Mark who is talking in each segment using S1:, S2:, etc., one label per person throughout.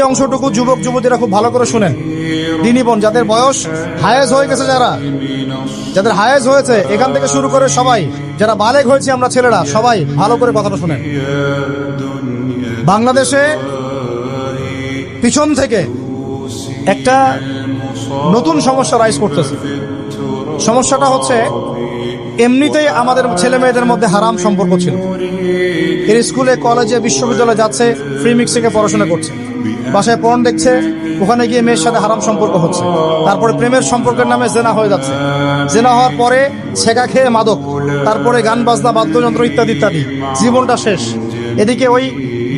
S1: অংশটুকু যুবক যুবতীরা খুব ভালো করে শুনেন। দিনী বোন যাদের বয়স হায়েজ হয়ে গেছে, যাদের হায়েজ হয়েছে, এখান থেকে শুরু করে সবাই যারা বালেগ হয়েছে আমরা ছেলেরা, সবাই ভালো করে কথাটা শুনেন। বাংলাদেশে পিছন থেকে একটা নতুন সমস্যা রাইজ করতেছে। সমস্যাটা হচ্ছে, এমনিতেই আমাদের ছেলে মেয়েদের মধ্যে হারাম সম্পর্ক ছিল। এর স্কুলে কলেজে বিশ্ববিদ্যালয়ে যাচ্ছে, ফ্রি মিক্সিংয়ে পড়াশোনা করছে, বাসায় পর্ন দেখছে, ওখানে গিয়ে মেয়ের সাথে হারাম সম্পর্ক হচ্ছে, তারপরে প্রেমের সম্পর্কের নামে জেনা হয়ে যাচ্ছে, জেনা হওয়ার পরে ছেঁকা খেয়ে মাদক, তারপরে গান বাজনা বাদ্যযন্ত্র ইত্যাদি ইত্যাদি, জীবনটা শেষ। এদিকে ওই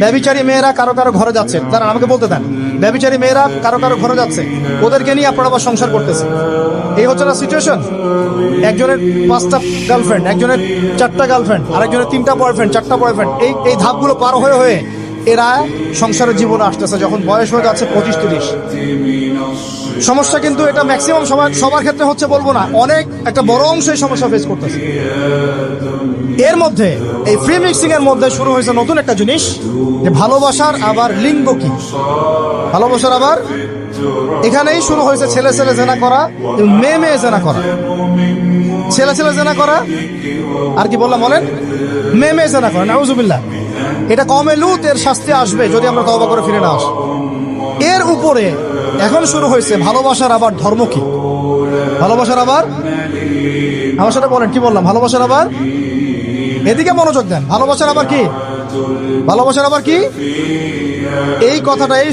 S1: ব্যভিচারী মেয়েরা কারো কারো ঘরে যাচ্ছে, তারা আমাকে বলতে দেন, ব্যভিচারী মেয়েরা কারো কারো ঘরে যাচ্ছে, ওদেরকে নিয়ে আপনারা আবার সংসার করতেছে। এই হচ্ছে না সিচুয়েশন। একজনের 5টা গার্লফ্রেন্ড, একজনের 4টা গার্লফ্রেন্ড, আরেকজনের 3টা বয়ফ্রেন্ড, 4টা বয়ফ্রেন্ড। এই ধাপগুলো পার হয়ে হয়ে এরা সংসারের জীবনে আসতেছে যখন বয়স হয়ে যাচ্ছে 25-30। সমস্যা কিন্তু এটা ম্যাক্সিমাম সবার ক্ষেত্রে হচ্ছে বলবো না, অনেক একটা বড় অংশ এই সমস্যা ফেস করতেছে। এর মধ্যে এই ফ্রি মিক্সিং এর মধ্যে শুরু হয়েছে নতুন একটা জিনিস, যে ভালোবাসার আবার লিঙ্গ কি, ভালোবাসার আবার এখানেই শুরু হয়েছে ছেলে ছেলে জেনা করা, মেয়ে মেয়ে জেনা করা, ছেলে ছেলে জেনা করা, আর কি বললাম বলেন, মেয়ে মেয়ে জেনা করা। নাউজুবিল্লাহ। এটা কমে লুত, এর শাস্তি আসবে যদি আমরা তওবা করে ফিরে না আসি। এর উপরে এখন শুরু হয়েছে ভালোবাসার আবার ধর্ম কি, ভালোবাসার আবার, আমার সাথে বলেন কি বললাম, ভালোবাসার আবার, এদিকে মনোযোগ দেন, ভালোবাসার আবার কি, ভালোবাসার আবার কি। এই কথাটা, এই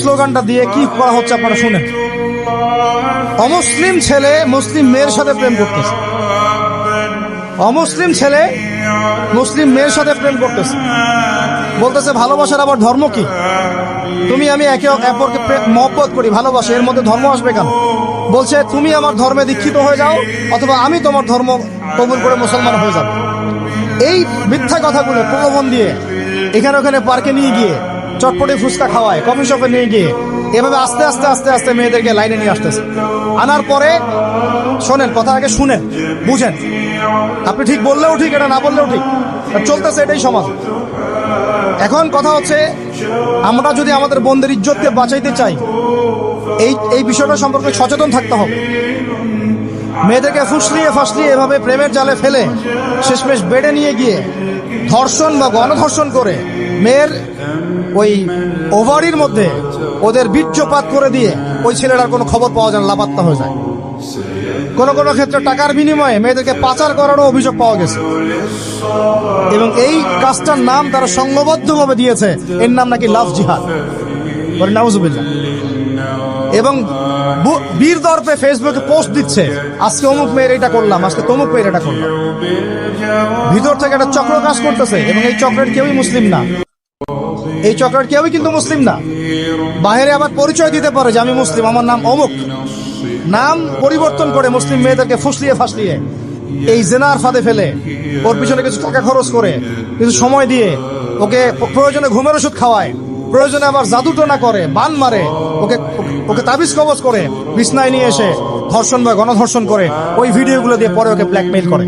S1: স্লোগানটা দিয়ে কি করা হচ্ছে আপনারা শুনেন। অমুসলিম ছেলে মুসলিম মেয়ের সাথে প্রেম করতেছে, অমুসলিম ছেলে মুসলিম মেয়ের সাথে প্রেম করতেছে, বলতেছে ভালোবাসার আবার ধর্ম কি। তুমি আমি একে অপরকে মহব্বত করি, ভালোবাসি, এর মধ্যে ধর্ম আসবে কেন? বলছে তুমি আমার ধর্মে দীক্ষিত হয়ে যাও, অথবা আমি তোমার ধর্ম কবুল করে মুসলমান হয়ে যাব। এই মিথ্যা কথাগুলো প্রলোভন দিয়ে এখানে ওখানে পার্কে নিয়ে গিয়ে চটপটে ফুচকা খাওয়ায়, কফি শপে নিয়ে গিয়ে এভাবে আস্তে আস্তে আস্তে আস্তে মেয়েদেরকে লাইনে নিয়ে আসতেছে। আনার পরে শোনেন, কথা আগে শুনেন, বুঝেন। আপনি ঠিক বললেও ঠিক, এটা না বললেও ঠিক, চলতেছে, এটাই সমাজ। এখন কথা হচ্ছে, আমরা যদি আমাদের বোনদের ইজ্জতকে বাঁচাইতে চাই, এই বিষয়টা সম্পর্কে সচেতন থাকতে হবে। মেয়েদেরকে ফুসলিয়ে ফাসলিয়ে এভাবে প্রেমের জালে ফেলে শেষমেশ বেডে নিয়ে গিয়ে ধর্ষণ বা গণধর্ষণ করে মেয়ের ওই ওভারির মধ্যে ওদের বীর্যপাত করে দিয়ে ওই ছেলেটার কোনো খবর পাওয়া যায় না, লাপাত্তা হয়ে যায়। কোনো কোনো ক্ষেত্রে টাকার বিনিময়ে মেয়েদেরকে পাচার করারও অভিযোগ পাওয়া গেছে। এবং এই কাজটার নাম তারা সংঘবদ্ধভাবে দিয়েছে, এর নাম নাকি লাভ জিহাদ। নাউজুবিল্লাহ। এবং বীর দর্পে ফেসবুকে পোস্ট দিচ্ছে, আজকে অমুক মেয়ের এটা করলাম, আজকে তমুক মেয়ের এটা করলাম। ভিতর থেকে একটা চক্র কাজ করতেছে, এবং এই চক্রের কেউই মুসলিম না, এই চক্রের কেউই কিন্তু মুসলিম না। বাইরে আবার পরিচয় দিতে পারে যে আমি মুসলিম, আমার নাম অমুক, নাম পরিবর্তন করে মুসলিম মেয়েদেরকে ফুসলিয়ে ফাসলিয়ে এই জেনার ফাঁদে ফেলে ওর পিছনে কিছু টাকা খরচ করে, কিছু সময় দিয়ে ওকে প্রয়োজনে ঘুমের ওষুধ খাওয়ায়, প্রয়োজনে আবার জাদুটোনা করে, বান মারে, ওকে তাবিজ কবজ করে বিছনায় নিয়ে এসে ধর্ষণ বা গণধর্ষণ করে, ওই ভিডিওগুলো দিয়ে পরে ওকে ব্ল্যাকমেইল করে,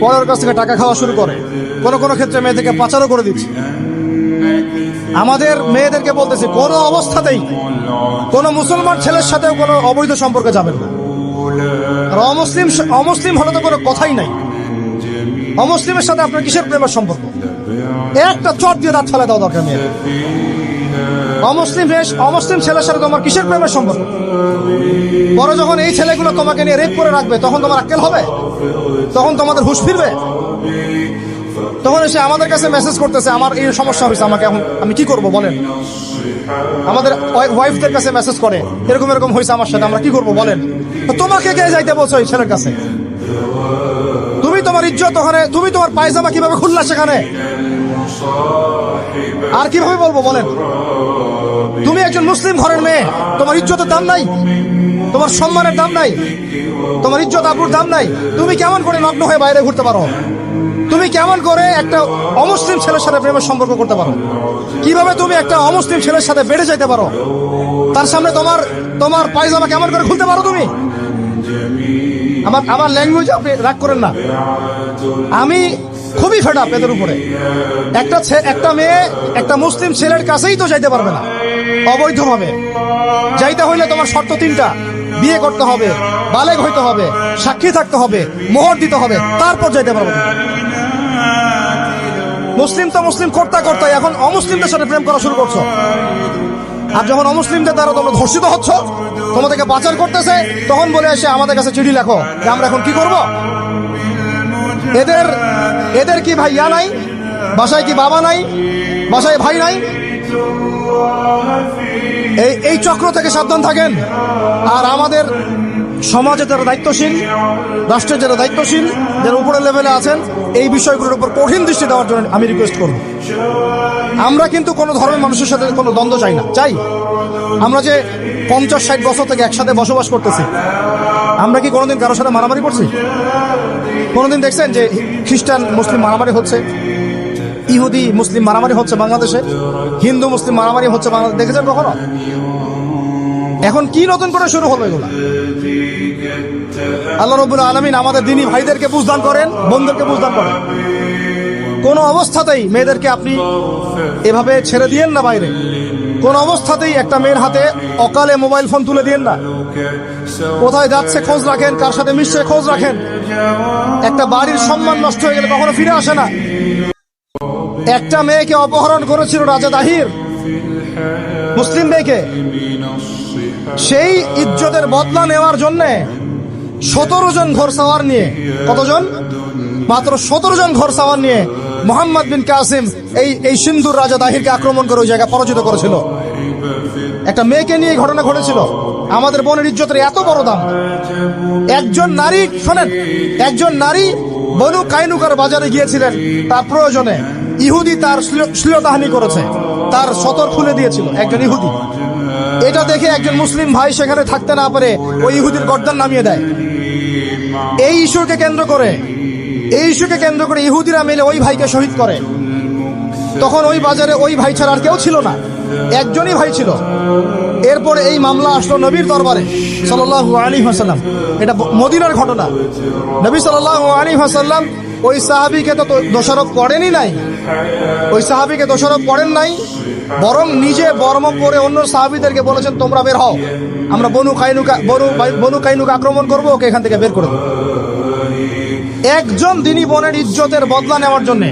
S1: পরে ওর কাছ থেকে টাকা খাওয়া শুরু করে। কোনো কোনো ক্ষেত্রে মেয়েদেরকে পাচারও করে দিচ্ছে। আমাদের মেয়েদেরকে বলতেছে, কোনো অবস্থাতেই কোনো মুসলমান ছেলের সাথেও কোনো অবৈধ সম্পর্কে যাবেন না। আর অমুসলিম হলে তো কোনো কথাই নাই। অমুসলিমের সাথে আপনার কিসের প্রেমের সম্পর্ক? একটা চট দিয়ে দাঁত ফেলে দেওয়া দরকার মেয়ে। অমুসলিম ছেলের সাথে তোমার কিসের প্রেমের সম্পর্ক? পরে যখন এই ছেলেগুলো তোমাকে নিয়ে রেপ করে রাখবে, তখন তোমার আক্কেল হবে? তখন তোমাদের হুঁশ ফিরবে? তখন এসে আমাদের কাছে মেসেজ করতেছে, আমার এই সমস্যা হয়েছে, আমাকে এখন আমি কি করব বলেন। আমাদের ওয়াইফদের কাছে মেসেজ করে, এরকম এরকম হয়েছে আমার সাথে, আমরা কি করব বলেন। তোমাকে কে যাইতে বলছো এই ছেলের কাছে? তুমি তোমার ইজ্জত ওখানে, তুমি তোমার পায়জামা কিভাবে খুললা সেখানে, আর কিভাবে বলবো বলেন? তুমি একজন মুসলিম ঘরের মেয়ে, তোমার ইজ্জতের দাম নাই, তোমার সম্মানের দাম নাই, তোমার ইজ্জত আবরুর দাম নাই। তুমি কেমন করে নগ্ন হয়ে বাইরে ঘুরতে পারো? তুমি কেমন করে একটা অমুসলিম ছেলের সাথে প্রেমের সম্পর্ক করতে পারো? কিভাবে তুমি একটা অমুসলিম ছেলের সাথে বেড়ে যেতে পারো? তার সামনে তোমার পায়জামা কেমন করে খুলতে পারো তুমি? আমার ল্যাঙ্গুয়েজ আপনি রাগ করেন না। খুবই ফেড আপ এদের উপরে। একটা মেয়ে একটা মুসলিম ছেলের কাছেই তো যাইতে পারবে না অবৈধভাবে। যাইতে হইলে তোমার শর্ত তিনটা: বিয়ে করতে হবে, বালেগ হইতে হবে, সাক্ষী থাকতে হবে, মোহর দিতে হবে, তারপর যাইতে পারবে না। মুসলিম তো মুসলিম করতে করতে এখন অমুসলিমদের সাথে প্রেম করা শুরু করছো। আর যখন অমুসলিমদের দ্বারা তোমরা ধর্ষিত হচ্ছ, তোমাদেরকে পাচার করতেছে, তখন বলে এসে আমাদের কাছে চিঠি লেখো যে আমরা এখন কি করব। এদের কি ভাইয়া নাই? বাসায় কি বাবা নাই? বাসায় ভাই নাই? এই চক্র থেকে সাবধান থাকেন। আর আমাদের সমাজে যারা দায়িত্বশীল, রাষ্ট্রের যারা দায়িত্বশীল, যারা উপরের লেভেলে আছেন, এই বিষয়গুলোর উপর কঠিন দৃষ্টি দেওয়ার জন্য আমি রিকোয়েস্ট করব। আমরা কিন্তু কোনো ধর্মের মানুষের সাথে কোনো দ্বন্দ্ব চাই না। চাই আমরা যে 50-60 বছর থেকে একসাথে বসবাস করতেছি, আমরা কি কোনোদিন কারোর সাথে মারামারি করছি? কোনোদিন দেখছেন যে খ্রিস্টান মুসলিম মারামারি হচ্ছে? ইহুদি মুসলিম মারামারি হচ্ছে বাংলাদেশে? হিন্দু মুসলিম মারামারি হচ্ছে বাংলাদেশে? দেখেছেন কখনো? এখন কি নতুন করে শুরু হলো এগুলা? আল্লাহ রাব্বুল আলামিন আমাদের দ্বীনি ভাইদেরকে বুঝদান করেন, বোনদেরকে বুঝদান করেন। কোন অবস্থাতেই মেয়েদেরকে আপনি এভাবে ছেড়ে দিয়েন না বাইরে। কোন অবস্থাতেই একটা মেয়ের হাতে অকালে মোবাইল ফোন তুলে দিয়েন না। কোথায় যাচ্ছে খোঁজ রাখেন, কার সাথে মিশছে খোঁজ রাখেন। একটা বাড়ির সম্মান নষ্ট হয়ে গেলে কখনো ফিরে আসে না। একটা মেয়েকে অপহরণ করেছিল রাজা দাহির, মুসলিম মেয়েকে। সেই ইজ্জতের বদলা নেওয়ার জন্য 17 জন ঘোড়সাওয়ার নিয়ে, কতজন? মাত্র 17 জন ঘোড়সাওয়ার নিয়ে মোহাম্মদ বিন কাসিম এই সিন্ধুর রাজা দাহিরকে আক্রমণ করে ওই জায়গা পরাজিত করেছিল। একটা মেয়েকে নিয়ে ঘটনা ঘটেছিল। আমাদের বোনের ইজ্জতের এত বড় দাম। একজন নারী, শোনেন, একজন নারী বনু কাইনুকার বাজারে গিয়েছিলেন তার প্রয়োজনে। ইহুদি তার শ্লীলতাহানি করেছে, তার সতর খুলে দিয়েছিল একজন ইহুদি। এটা দেখে একজন মুসলিম ভাই সেখানে থাকতে না পারে ওই ইহুদির গর্দান নামিয়ে দেয়। এই ইস্যুকে কেন্দ্র করে ইহুদিরা মিলে ওই ভাইকে শহীদ করে। তখন ওই বাজারে ওই ভাই ছাড়া আর কেউ ছিল না, একজনই ভাই ছিল। এরপরে এই মামলা আসলো নবীর দরবারে সাল্লাল্লাহু আলাইহি ওয়াসাল্লাম। এটা মদিনার ঘটনা। নবী সাল্লাল্লাহু আলাইহি ওয়াসাল্লাম ওই সাহাবীকে তো দোষারোপ করেনই নাই, ওই সাহাবীকে দোষারোপ করেন নাই, বরং নিজে বর্ম পরে অন্য সাহাবীদেরকে বলেছেন তোমরা বের হও, আমরা বনু কাইনুকা আক্রমণ করবো, ওকে এখান থেকে বের করে দেবো। একজন দিনী বোনের ইজ্জতের বদলা নেওয়ার জন্য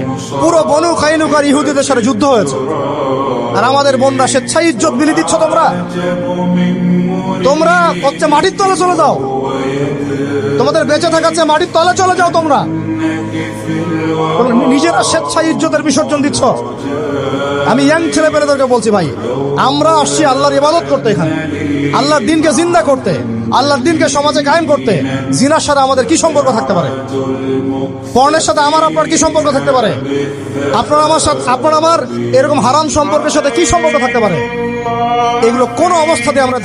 S1: পুরো বনু কাইনুকার ইহুদিদের সাথে যুদ্ধ হয়েছে। আর আমাদের বোনরা স্বেচ্ছায় ইজ্জত বিলি দিচ্ছ। তোমরা হচ্ছে মাটির তলে চলে যাও, তোমাদের বেঁচে থাকার চেয়ে মাটির তলে চলে যাও। তোমরা নিজেরা স্বেচ্ছায় ইজ্জতের বিসর্জন দিচ্ছ। আমি ইয়াং ছেলে পেলেদেরকে বলছি, ভাই, আমরা আসছি আল্লাহর ইবাদত করতে, এখানে আল্লাহর দিনকে জিন্দা করতে, আল্লাহর দিনকে সমাজে কায়েম করতে। জিনার সাথে আমাদের কি সম্পর্ক থাকতে পারে? পর্নের সাথে আমার আপনার কি সম্পর্ক থাকতে পারে? আপনার আমার এরকম হারাম সম্পর্কের সাথে কি সম্পর্ক থাকতে পারে? এগুলো কোনো অবস্থাতে আমরা